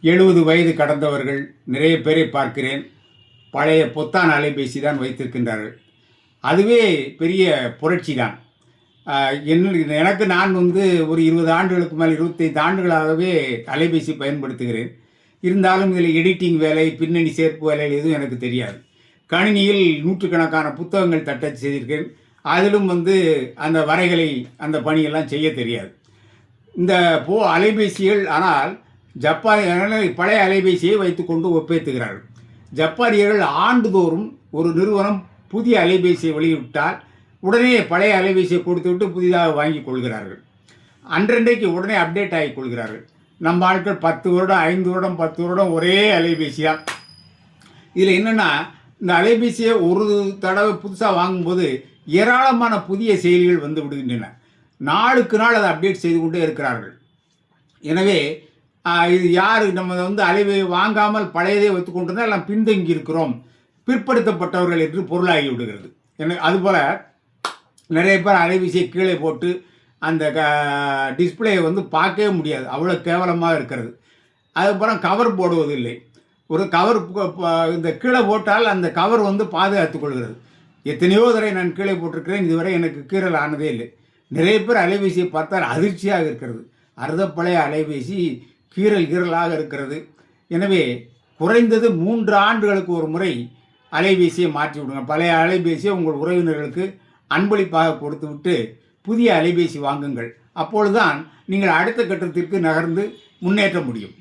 70 வயது கடந்தவர்கள் நிறைய பேரை பார்க்கிறேன். பழைய பொத்தான் அலைபேசி தான் வைத்திருக்கின்றார்கள். அதுவே பெரிய புரட்சி தான். எனக்கு நான் ஒரு 20 ஆண்டுகளுக்கு மேல் 25 ஆண்டுகளாகவே அலைபேசி பயன்படுத்துகிறேன். இருந்தாலும் இதில் எடிட்டிங் வேலை, பின்னணி சேர்ப்பு வேலை எதுவும் எனக்கு தெரியாது. கணினியில் நூற்றுக்கணக்கான புத்தகங்கள் தட்டச்சு செய்திருக்கிறேன். அதிலும் அந்த வரைகளை அந்த பணியெல்லாம் செய்ய தெரியாது. இந்த அலைபேசிகள் ஆனால் பழைய அலைபேசியை வைத்துக்கொண்டு ஒப்பேத்துகிறார்கள். ஜப்பானியர்கள் ஆண்டுதோறும் ஒரு நிறுவனம் புதிய அலைபேசியை வெளியிட்டால் உடனே பழைய அலைபேசியை கொடுத்துவிட்டு புதிதாக வாங்கி கொள்கிறார்கள். அன்றன்றைக்கு உடனே அப்டேட் ஆகி கொள்கிறார்கள். நம்ம ஆட்கள் 10 வருடம் 5 வருடம் 10 வருடம் ஒரே அலைபேசியாக. இதில் என்னென்னா, இந்த அலைபேசியை ஒரு தடவை புதுசாக வாங்கும்போது ஏராளமான புதிய செயலிகள் வந்து விடுகின்றன. நாளுக்கு நாள் அதை அப்டேட் செய்து கொண்டே இருக்கிறார்கள். எனவே இது யார் நம்ம வாங்காமல் பழையதே வைத்துக்கொண்டிருந்தால் எல்லாம் பின்தங்கி இருக்கிறோம், பிற்படுத்தப்பட்டவர்கள் என்று பொருளாகி விடுகிறது. அதுபோல் நிறைய பேர் அலைபேசியை கீழே போட்டு அந்த டிஸ்பிளேயை பார்க்கவே முடியாது, அவ்வளோ கேவலமாக இருக்கிறது. அதுக்கப்புறம் கவர் போடுவதில்லை. ஒரு கவர் இந்த கீழே போட்டால் அந்த கவர் பாதுகாத்து கொள்கிறது. எத்தனையோ தடவை நான் கீழே போட்டிருக்கிறேன், இதுவரை எனக்கு கீறல் ஆனதே இல்லை. நிறைய பேர் அலைபேசியை பார்த்தால் அதிர்ச்சியாக இருக்கிறது. அறுதப்பழைய அலைபேசி கீறலாக இருக்கிறது. எனவே குறைந்தது 3 ஆண்டுகளுக்கு ஒரு முறை அலைபேசியை மாற்றி விடுங்க. பழைய அலைபேசியை உங்கள் உறவினர்களுக்கு அன்பளிப்பாக கொடுத்துவிட்டு புதிய அலைபேசி வாங்குங்கள். அப்பொழுதுதான் நீங்கள் அடுத்த கட்டத்திற்கு நகர்ந்து முன்னேற்ற முடியும்.